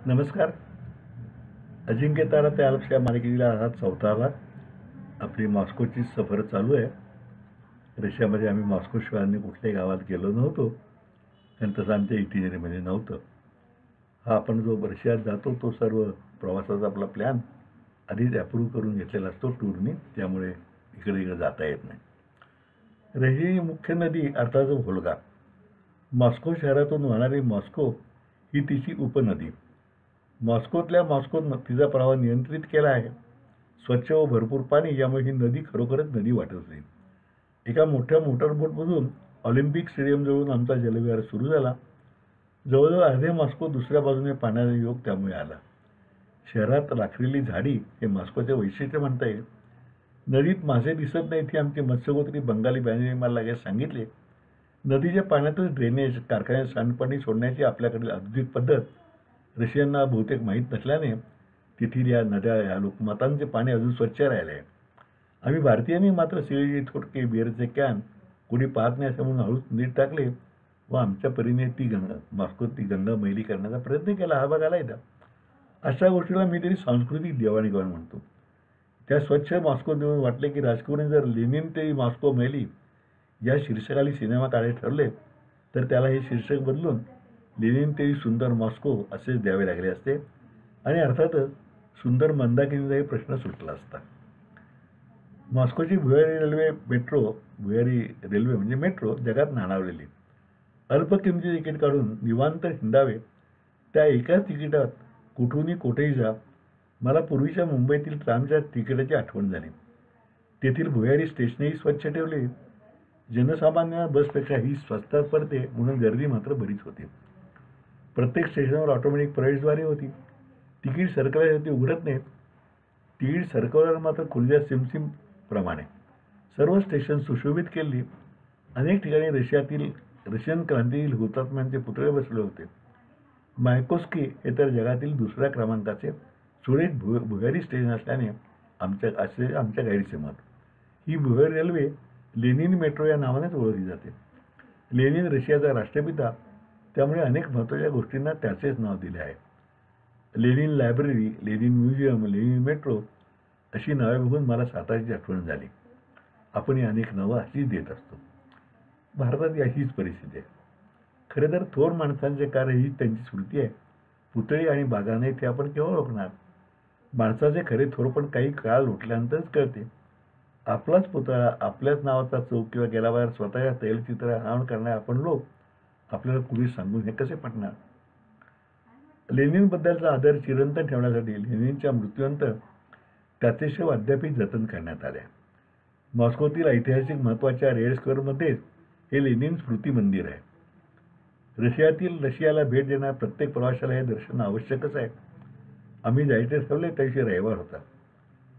नमस्कार. अजिंक्य तारा त्या या मालिकेला हा चौथा भाग. आपली मॉस्कोची सफर चालू आहे. रशियामध्ये आम्ही मॉस्कोशिवाय अन्य कुठल्याही गावात गेलो नव्हतो, कारण तसं आमच्या इटिनरीमध्ये नव्हतं. हा आपण जो रशियात जातो तो सर्व प्रवासाचा आपला प्लॅन आधीच अप्रूव्ह करून घेतलेला असतो टूरनी, त्यामुळे इकडे जाता येत नाही. रशियाची मुख्य नदी अर्थात व्होल्गा. मॉस्को शहरातून वाहणारी मॉस्को ही तिची उपनदी. मॉस्कोतल्या मॉस्कोत तिचा प्रवाह नियंत्रित केला आहे. स्वच्छ व भरपूर पाणी, यामुळे ही नदी खरोखरच नदी वाटत नाही. एका मोठ्या मोटरबोटमधून ऑलिम्पिक स्टेडियमजवळून आमचा जलविहार सुरू झाला. जवळजवळ अर्धे मॉस्को दुसऱ्या बाजूने पाहण्याचा योग त्यामुळे आला. शहरात राखलेली झाडी हे मॉस्कोचे वैशिष्ट्य म्हणता येईल. नदीत मासे दिसत नाहीत हे आमचे मत्स्यगोत्री बंगाली बहिणीने मला लगेच सांगितले. नदीच्या पाण्यातच ड्रेनेज, कारखान्यात सांडपाणी सोडण्याची आपल्याकडील अद्भुत पद्धत रशियनना बहुतेक माहीत नसल्याने तेथील या नद्या, या लोकमतांचे पाणी अजून स्वच्छ राहिले आहे. आम्ही भारतीयांनी मात्र सिगारेटचे थोडके, बिअरचे कॅन कोणी पाहत नाही असं म्हणून हळूच नीट टाकले व आमच्या परीने मॉस्कोत ती गंगा मैली करण्याचा प्रयत्न केला. हा बघायला येतात. अशा गोष्टीला मी तरी सांस्कृतिक देवाणघेवाण म्हणतो. त्या स्वच्छ मॉस्को देऊन वाटले की राजकुमारी जर लेनिन ते मॉस्को मैली या शीर्षकाली सिनेमा काढायचे ठरले तर त्याला हे शीर्षक बदलून लेनिन ते सुंदर मॉस्को असेच द्यावे लागले असते, आणि अर्थातच सुंदर मंदाकिनीचाही प्रश्न सुटला असता. मॉस्कोची भुयारी रेल्वे म्हणजे मेट्रो जगात नाणावलेली. अल्प किमती तिकीट काढून निवांत हिंडावे, त्या एकाच तिकिटात कुठूनही कोठेही जा. मला पूर्वीच्या मुंबईतील ट्रामच्या तिकिटाची आठवण झाली. तेथील भुयारी स्टेशनही स्वच्छ ठेवले. जनसामान्य बसपेक्षा ही स्वस्तात पडते म्हणून गर्दी मात्र बरीच होती. प्रत्येक स्टेशनवर ऑटोमॅटिक प्रवेशद्वारे होती. तिकीट सरकल्यासाठी उघडत नाहीत. तिकीट सरकवल्यावर मात्र खुर्च्या सिमसिम प्रमाणे. सर्व स्टेशन सुशोभित केली. अनेक ठिकाणी रशियन क्रांतीतील हुतात्म्यांचे पुतळे बसले होते. मायकोस्की हे तर जगातील दुसऱ्या क्रमांकाचे सुरेख भुयारी स्टेशन असल्याने आमच्या गाईडचे मत. ही भुयारी रेल्वे लेनिन मेट्रो या नावानेच ओळखली जाते. लेनिन रशियाचा राष्ट्रपिता, त्यामुळे अनेक महत्त्वाच्या गोष्टींना त्याचेच नाव दिले आहे. Lenin library, Lenin museum, Lenin metro अशी नावे बघून मला साताऱ्याची आठवण झाली. आपणही अनेक नावं अशीच देत असतो. भारतात हीच परिस्थिती आहे. खरे तर थोर माणसांचे कार्य हीच त्यांची स्मृती आहे. पुतळी आणि बागा नाही ते आपण केव्हा ओळखणार? माणसाचे खरे थोरपण काही काळ लोटल्यानंतरच कळते. आपलाच पुतळा, आपल्याच नावाचा चौक किंवा गेल्याबाहेर स्वतःच्या तैलचित्र अनावरण करणारे आपण लोक आपल्याला कुणी सांगून हे कसे पटणार? लेनिनबद्दलचा आदर चिरंतन ठेवण्यासाठी लेनिनच्या मृत्यूनंतर त्याचे शव अद्यापही जतन करण्यात आले. मॉस्कोतील ऐतिहासिक महत्त्वाच्या रेड स्क्वेअरमध्येच हे लेनिन स्मृती मंदिर आहे. रशियाला भेट देणाऱ्या प्रत्येक प्रवाशाला हे दर्शन आवश्यकच आहे. आम्ही जायचे ठरवले त्या दिवशी रविवार होता.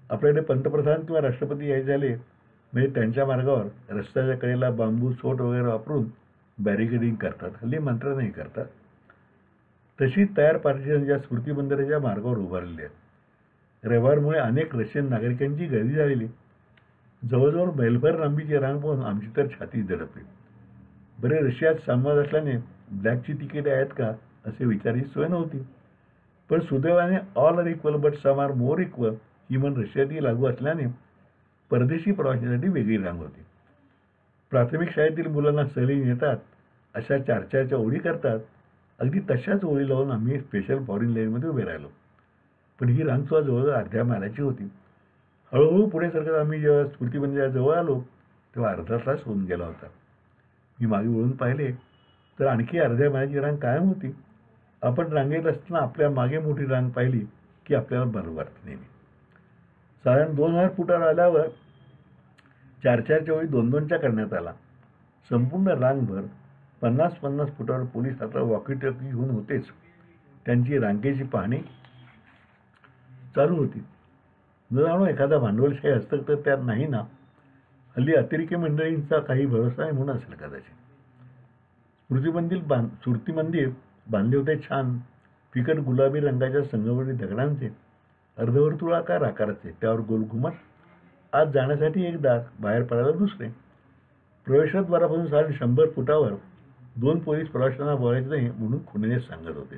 आपल्याकडे पंतप्रधान किंवा राष्ट्रपती यायचे झाले म्हणजे त्यांच्या मार्गावर रस्त्याच्या कडेला बांबू, सोट वगैरे वापरून बॅरिकेडिंग करतात. हल्ली मंत्र्यांनाही करतात. तशी तयार पार्टिशनच्या स्मृती मंदिराच्या मार्गावर उभारलेली आहेत. रविवारमुळे अनेक रशियन नागरिकांची गर्दी झालेली. जवळजवळ मैलभर लांबीची रांग पाहून आमची तर छाती धडकली. बरे, रशियात साम्राज्य असल्याने ब्लॅकची तिकीट आहेत का असे विचारायची सोय नव्हती. पण सुदैवाने all are equal but some are more equal ही म्हण रशियातही लागू असल्याने परदेशी प्रवाशांसाठी वेगळी रांग होती. प्राथमिक शाळेतील मुलांना सहली नेतात अशा 4-4च्या ओळी करतात. अगदी तशाच ओळी लावून आम्ही स्पेशल फॉरेन लाईनमध्ये उभे राहिलो. पण ही रांगसुद्धा जवळजवळ अर्ध्या मैलाची होती. हळूहळू पुढे सरकत आम्ही जेव्हा स्मृती मंदिरात जवळ आलो तेव्हा अर्धा तास होऊन गेला होता. मी मागे वळून पाहिले तर आणखी अर्ध्या मैलाची रांग कायम होती. आपण रांगेत असताना आपल्या मागे मोठी रांग पाहिली की आपल्याला बरं वाटतं नेहमी. साधारण 2000 फुटावर आल्यावर 4-4च्या ओळी 2-2च्या करण्यात आला. संपूर्ण रांगभर 50-50 फुटावर पोलीस आता वॉकी टॉकी घेऊन होतेच. त्यांची रांगेची पाहणी चालू होती. न जाणो एखादा भांडवलशाही हस्तक्षेप त्यात नाही ना. हल्ली अतिरेकी मंडळींचा काही भरोसा नाही म्हणून असेल कदाचित. स्मृती मंदिर बांधले होते छान फिकट गुलाबी रंगाच्या संगमरवरी दगडांचे, अर्धवर्तुळाकार आकाराचे. त्यावर गोल घुमट. आत जाण्यासाठी एक दार, बाहेर पडायला दुसरे. प्रवेशद्वारापासून साधारण 100 फुटावर 2 पोलीस प्रवाशांना बोलायचे नाही म्हणून खुणेने सांगत होते.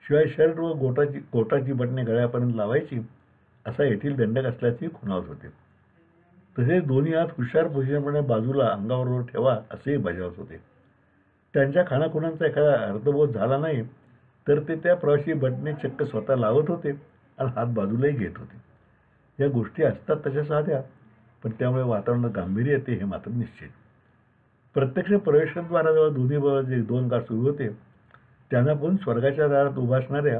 शिवाय शर्ट व कोटाची बटणे गळ्यापर्यंत लावायची असा येथील दंडक असल्याची खुणावत होते. तसेच दोन्ही हात हुशार पोझिशनप्रमाणे बाजूला अंगाबरोबर ठेवा असेही बजावत होते. त्यांच्या खाणाखुणांचा एखादा अर्थबोध झाला नाही तर ते त्या प्रवासी बटणे चक्क स्वतः लावत होते आणि हात बाजूलाही घेत होते. या गोष्टी असतात तशा साध्या, पण त्यामुळे वातावरणात गांभीर्य येते हे मात्र निश्चित. प्रत्यक्ष प्रवेशद्वाराजवळ दोन्ही बाजूचे 2 गार्ड सुरू होते. त्यांना पण स्वर्गाच्या दारात उभा असणाऱ्या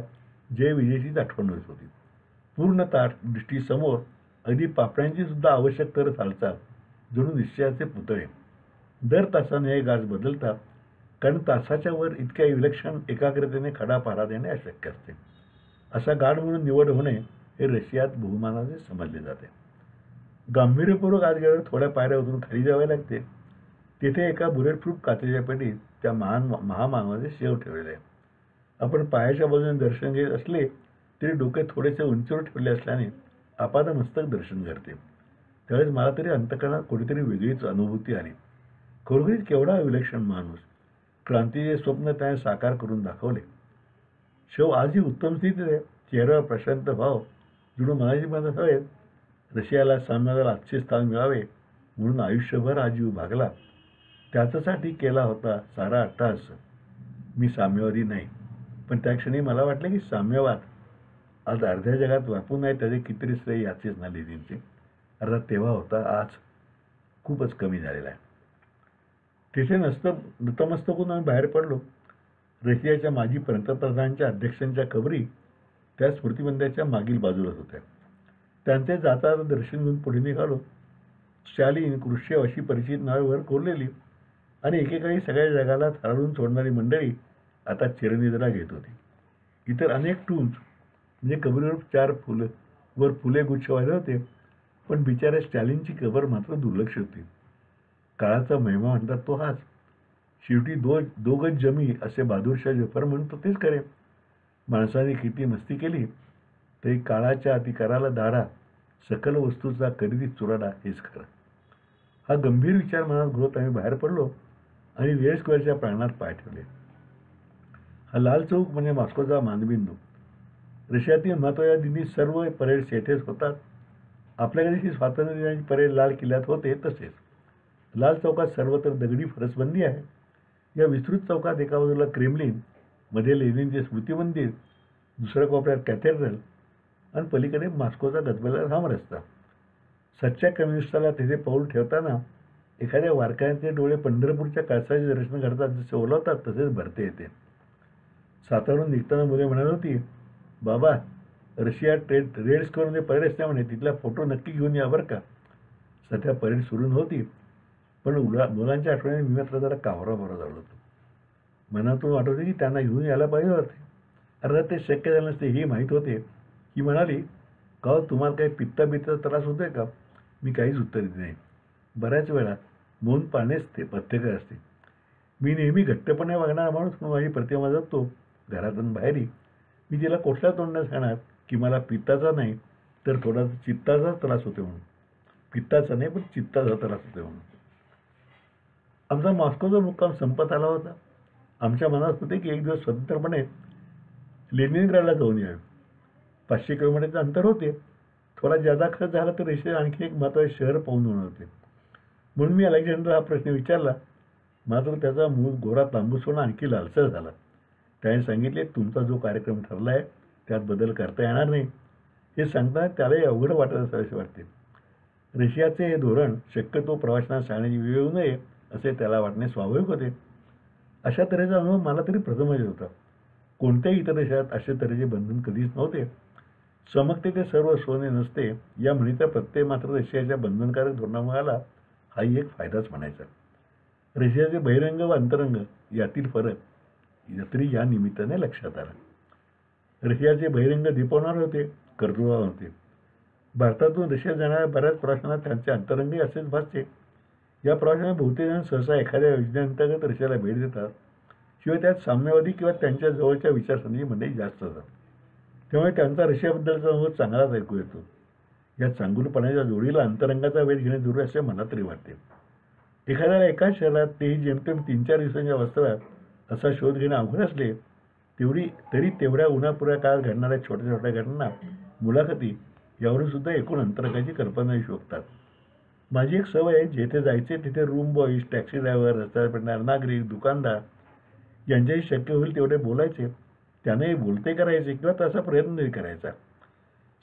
जय विजयचीच आठवण होत होती. पूर्ण ताट दृष्टीसमोर, अगदी पापण्यांची सुद्धा आवश्यक तरच हालचाल, जणू निश्चयाचे पुतळे. दर तासाने हे गार्ड बदलतात, कारण तासाच्या वर इतक्या विलक्षण एकाग्रतेने खडा पहारा देणे अशक्य असते. असा गार्ड म्हणून निवड होणे हे रशियात बहुमानाने समजले जाते. गांभीर्यपूर्वक आत गेल्यावर थोड्या पायऱ्या उतरून खाली जावे लागते. तिथे एका बुलेटप्रूफ काचेच्या पेटीत त्या महामानवाचे शेव ठेवलेले आहे. आपण पायाच्या बाजूने दर्शन घेत असले तरी डोके थोडेसे उंचीवर ठेवले असल्याने आपादमस्तक दर्शन घडते. त्यावेळेस मला तरी अंतकरणात कुठेतरी वेगळीच अनुभूती आली. खरोखरीच केवढा विलक्षण माणूस! क्रांतीचे स्वप्न त्याने साकार करून दाखवले. शेव आजही उत्तम स्थितीत आहे. चेहऱ्यावर प्रशांत भाव, जणू मनाची मदत हवे. रशियाला साम्यवादाला आजचे स्थान मिळावे म्हणून आयुष्यभर हा जीव भागला. त्याच्यासाठी केला होता सारा अट्टहास. मी साम्यवादी नाही, पण त्या क्षणी मला वाटले की साम्यवाद आज अर्ध्या जगात व्यापून आहे त्याचे कितीतरी श्रेय याचेच ना लेनिनचे. अर्थात तेव्हा होता, आज खूपच कमी झालेला आहे. तिथे नतमस्तकून आम्ही बाहेर पडलो. रशियाच्या माजी पंतप्रधानांच्या अध्यक्षांच्या कबरी त्या स्मृतिमंदिराच्या मागील बाजूलाच होत्या. त्यांचे जाता दर्शन घेऊन पुढे निघालो. स्टॅलिन, क्रुश्चेव अशी परिचित नावे वर कोरलेली आणि एकेकाळी सगळ्या जगाला थरारून सोडणारी मंडळी आता चिरनिद्रा घेत होती. इतर अनेक टूम्स म्हणजे कबरीवर 4 वर फुले गुच्छ वाहिले होते, पण बिचाऱ्या स्टॅलिनची कबर मात्र दुर्लक्ष होती. काळाचा महिमा म्हणतात तो हाच. शेवटी दो गज जमी असे बहादूरशाह जफर म्हणतो तेच खरे. माणसाने किती मस्ती केली तरी काळाच्या अतिकाराला दाढा, सकल वस्तूचा खरेदी चुराडा हेच खरं. हा गंभीर विचार मनात घोळत आम्ही बाहेर पडलो आणि रेड स्क्वेअरच्या प्रांगणात पाय ठेवले. हा लाल चौक म्हणजे मॉस्कोचा मानबिंदू. रशियातील महत्त्वाच्या दिनी सर्व परेड येथेच होतात. आपल्याकडे ही स्वातंत्र्य दिनाची परेड लाल किल्ल्यात होते तसेच. लाल चौकात सर्वत्र दगडी फरसबंदी आहे. या विस्तृत चौकात एका बाजूला क्रेमलिन, मध्ये लेनिनचे स्मृतिमंदिर, दुसऱ्या कोपऱ्यात कॅथेड्रल आणि पलीकडे मॉस्कोचा गजबजलेला रामरस्ता. सच्च्या कम्युनिस्टाला तिथे पाऊल ठेवताना एखाद्या वारकऱ्यांचे डोळे पंढरपूरच्या कळसाचे दर्शन करतात जसे ओलवतात तसेच भरते येते. सातारून निघताना मुले म्हणाली होती, बाबा रशियात रेड स्क्वेअरमध्ये परेड असते म्हणे, तिथला फोटो नक्की घेऊन या बरं का. सध्या परेड सुरू नव्हती, पण मुलांच्या आठवणीने मी मात्र जरा कावराबावरा झालो होतो. मनातून वाटत की त्यांना घेऊन यायला पाहिजे होते. अर्थात ते शक्य झालं नसते हे माहीत होते. ही म्हणाली, का तुम्हाला काही पित्ताचा त्रास होतोय का? मी काहीच उत्तर देत नाही. बऱ्याच वेळा मौन पाळणेच ते पथ्यकर असते. मी नेहमी घट्टपणे वागणारा माणूस म्हणून माझी प्रतिमा जगतो. घरातून बाहेरही मी तिला कुठल्या तोंडाने सांगणार की मला पित्ताचा नाही तर थोडासा चित्ताचा त्रास होतो म्हणून. पित्ताचा नाही पण चित्ताचा त्रास होतो म्हणून. आमचा मॉस्कोचा मुक्काम संपत आला होता. आमच्या मनात होते की एक दिवस स्वतंत्रपणे लेनिनग्राडला जाऊन यावे. 500 किलोमीटरचे अंतर होते. थोडा जादा खर्च झाला तर रशिया आणखी एक महत्त्वाचे शहर पाहून होणार होते. म्हणून मी अलेक्झांडर हा प्रश्न विचारला. मात्र त्याचा मूळ गोरा तांबूस होणं आणखी लालसर झाला. त्याने सांगितले, तुमचा जो कार्यक्रम ठरला आहे त्यात बदल करता येणार नाही. हे सांगताना त्यालाही अवघड वाटत असावे वाटते. रशियाचे हे धोरण शक्यतो प्रवाशांना सांगण्याची वेळ येऊ नये असे त्याला वाटणे स्वाभाविक होते. अशा तऱ्हेचा अनुभव मला तरी प्रथमच येत होता. कोणत्याही इतर देशात अशा तऱ्हेचे बंधन कधीच नव्हते. चमकते ते सर्व सोने नसते या म्हणीचा प्रत्यय मात्र रशियाच्या बंधनकारक धोरणामुळे आला. हाही एक फायदाच म्हणायचा. रशियाचे बहिरंग व अंतरंग यातील फरक तरी या निमित्ताने लक्षात आला. रशियाचे बहिरंग दिपवणारे होते, कर्तृत्ववान होते. भारतातून रशियात जाणाऱ्या बऱ्याच प्रवाशांना त्यांचे अंतरंगही असेच भासते. या प्रवाशांना बहुतेक जण सहसा एखाद्या योजनेअंतर्गत रशियाला भेट देतात. शिवाय त्यात साम्यवादी किंवा त्यांच्या जवळच्या विचारसरणीची मंडळी जास्त असतात. त्यामुळे त्यांचा रशियाबद्दलचा अनुभव चांगलाच ऐकू येतो. या चांगुलपणाच्या जोडीला अंतरंगाचा वेध घेणे जरूर असे मला तरी वाटते. एखाद्याला एकाच शहरात तेही जेमतेम 3-4 दिवसांच्या वास्तव्यात असा शोध घेणे अवघड असले तरी तेवढ्या उन्हापुऱ्या काळात घडणाऱ्या छोट्या छोट्या घटना, मुलाखती यावरून सुद्धा एकूण अंतरंगाची कल्पना येऊ शकतात. माझी एक सवय आहे, जेथे जायचे तिथे रूम बॉईज, टॅक्सी ड्रायव्हर, रस्त्यावर पडणारे नागरिक, दुकानदार यांच्याही शक्य होईल तेवढे बोलायचे, त्यांनाही बोलते करायचे किंवा तसा प्रयत्नही करायचा.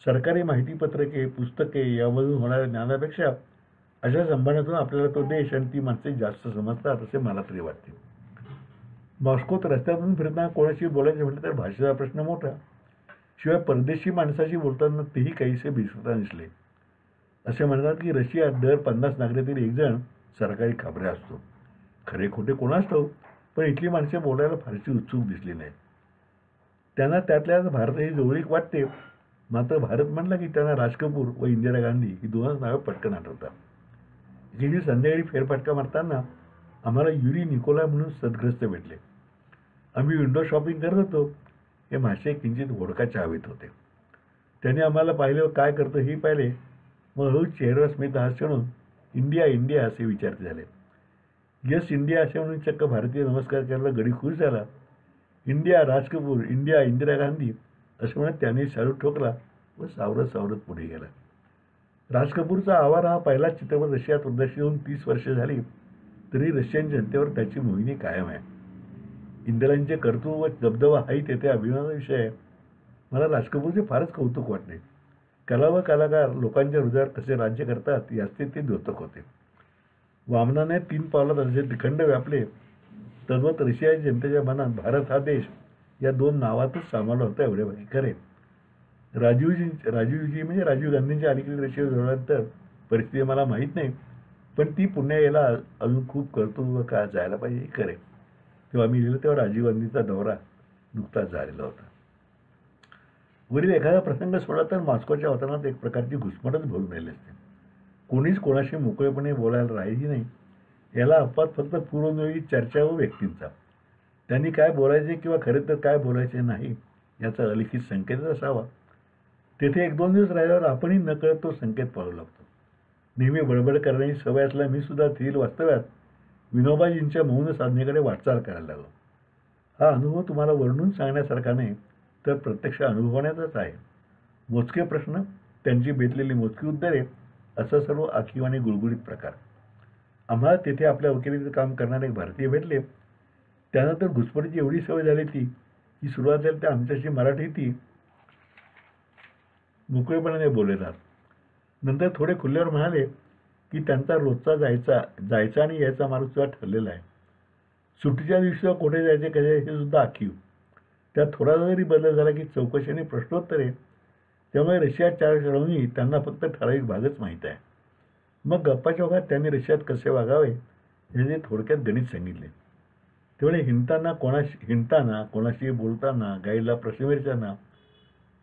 सरकारी माहितीपत्रके, पुस्तके यामधून होणाऱ्या ज्ञानापेक्षा अशा संभाषणातून आपल्याला तो देश आणि ती माणसे जास्त समजतात असे मला तरी वाटते. मॉस्कोत रस्त्यातून फिरताना कोणाशी बोलायचे म्हटलं तर भाषेचा प्रश्न मोठा. शिवाय परदेशी माणसाशी बोलताना तेही काहीसे बिस्कता दिसले. असे म्हणतात की रशियात दर 50 नागरिकातील एक जण सरकारी खबऱ्या असतो. खरे खोटे कोणास ठाऊक, पण इथली माणसे बोलायला फारशी उत्सुक दिसली नाहीत. त्यांना त्यातल्या भारताची जवळीक वाटते. मात्र भारत म्हणला की त्यांना राज कपूर व इंदिरा गांधी ही दोनच नावे पटकन आठवतात. गेली संध्याकाळी फेरफटका मारताना आम्हाला युरी निकोलाय म्हणून सदग्रस्त भेटले. आम्ही विंडो शॉपिंग करत होतो. हे मासे किंचित वोडकाच्या हवेत होते. त्यांनी आम्हाला पाहिल्यावर काय करतो हे पाहिले. मग हळू चेहऱ्यावर स्मित हास्य आणून इंडिया इंडिया असे विचारते झाले. येस इंडिया असे म्हणून चक्क भारतीय नमस्कार करायला गडी खुश झाला. इंडिया राज कपूर, इंडिया इंदिरा गांधी असे म्हणत त्यांनी सॅल्यूट ठोकला व सावरत सावरत पुढे गेला. राज कपूरचा आवारा हा पहिलाच चित्रपट रशियात प्रदर्शित होऊन 30 वर्षे झाली, तरी रशियन जनतेवर त्याची मोहिनी कायम आहे. इंदिरांचे कर्तृत्व व दबदबा हाही तेथे अभिमानाचा विषय आहे. मला राज कपूरचे फारच कौतुक वाटले. कला व कलाकार लोकांच्या हृदयावर कसे राज्य करतात याचे ते द्योतक होते. वामनाने 3 पावलात असे त्रिखंड व्यापले, तद्वत रशियाच्या जनतेच्या मनात भारत हा देश या 2 नावातच सामावला होता एवढे बाकी खरे. राजीवजी म्हणजे राजीव गांधींच्या अलीकडे रशिया जोडल्यानंतर परिस्थिती मला माहीत नाही, पण ती पुण्या यायला अजून खूप कर्तृत्व का जायला पाहिजे हे खरे. तेव्हा मी लिहिलं तेव्हा राजीव गांधींचा दौरा नुकताच झालेला होता. वरील एखादा प्रसंग सोडला तर मॉस्कोच्या वातावरणात एक प्रकारची घुसमटच भरून राहिली असते. कोणीच कोणाशी मोकळेपणे बोलायला राहिली नाही. याला अपवाद फक्त पूर्वनियोजित चर्चा व व्यक्तींचा. त्यांनी काय बोलायचे किंवा खरे तर काय बोलायचे नाही याचा अलिखित संकेतच असावा. तेथे 1-2 दिवस राहिल्यावर आपणही नकळत तो संकेत पाळू लागतो. नेहमी बडबड करण्याची सवय असल्याने मी सुद्धा थील वास्तव्यात विनोबाजींच्या मौन साधनेकडे वाटचाल करायला लागलो. हा अनुभव तुम्हाला वर्णून सांगण्यासारखा नाही, तर प्रत्यक्ष अनुभवण्याचाच आहे. मोजके प्रश्न, त्यांची बेतलेली मोजकी उत्तरे असा सर्व आखीव आणि गुळगुळीत प्रकार. आम्हाला तेथे आपल्या वकिलीचं काम करणारे एक भारतीय भेटले. त्यानंतर घुसपटीची एवढी सवय झाली की सुरुवातीला ते आमच्याशी मराठीतही मोकळेपणाने बोलतात. नंतर थोडे खुल्ल्यावर म्हणाले की त्यांचा रोजचा जायचा आणि यायचा मार्ग सुद्धा ठरलेला आहे. सुट्टीच्या दिवशी कुठे जायचे कसे हे सुद्धा आखीव. त्यात थोडासा जरी बदल झाला की चौकशी आणि प्रश्नोत्तरे. त्यामुळे रशियात 4 खेळूनही त्यांना फक्त ठराविक भागच माहीत आहे. मग गप्पाच्या ओघात त्यांनी रशियात कसे वागावे याचे थोडक्यात गणित सांगितले. तेवढे हिंडताना कोणाशी बोलताना गाईडला प्रश्न विचारताना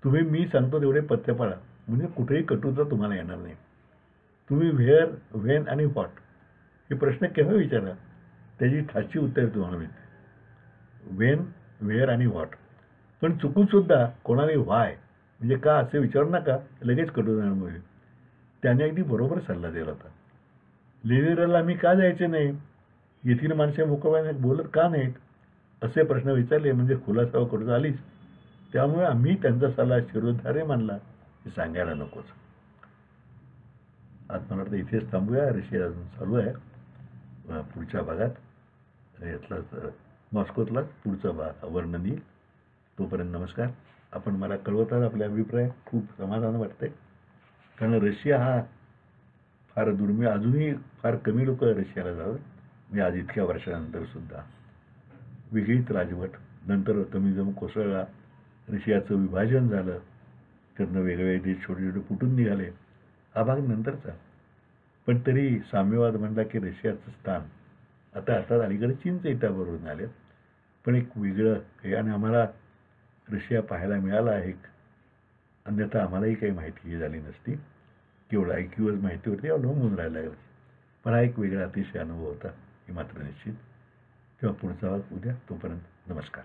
तुम्ही मी सांगतो तेवढे पथ्य पाळा, म्हणजे कुठेही कटुता तुम्हाला येणार नाही. तुम्ही व्हेअर, व्हेन आणि व्हॉट हे प्रश्न केव्हा विचारा, त्याची ठाची उत्तरे तुम्हाला मिळते. व्हेन, व्हेअर आणि व्हॉट. पण चुकूनसुद्धा कोणालाही व्हाय म्हणजे का असे विचारू नका, लगेच कटुता मिळेल. त्याने अगदी बरोबर सल्ला दिला होता. लेनिनग्राडला आम्ही का जायचे नाही, येथील माणसे मोकळ्याने बोलत का नाहीत असे प्रश्न विचारले म्हणजे खुलासा करून आलीच. त्यामुळे आम्ही त्यांचा सल्ला शिरोधार्य मानला हे सांगायला नकोच. आज मला वाटतं इथेच थांबूया. रशिया अजून चालू आहे. पुढच्या भागात यातलाच मॉस्कोतलाच पुढचा वर्णन येईल. तोपर्यंत नमस्कार. आपण मला कळवतात आपले अभिप्राय. खूप समाधान वाटते, कारण रशिया हा फार दुर्मिळ, अजूनही फार कमी लोक रशियाला जातात. म्हणजे आज इतक्या वर्षानंतर सुद्धा वेगळीच राजवट. नंतर कमी जम कोसळला, रशियाचं विभाजन झालं, त्यातनं वेगवेगळे देश छोटे छोटे फुटून निघाले. हा भाग नंतरचा. पण तरी साम्यवाद म्हणला की रशियाचं स्थान आता अर्थात अलीकडे चीनचं त्याबरोबर आले. पण एक वेगळं हे, आणि आम्हाला रशिया पाहायला मिळाला आहे. अन्यथा आम्हालाही काही माहिती झाली नसती. केवळ ऐकीवच माहिती होती, अवलंबून राहायला लागलं. पण हा एक वेगळा अतिशय अनुभव होता, हे मात्र निश्चित. किंवा पुढचा भाग उद्या. तोपर्यंत नमस्कार.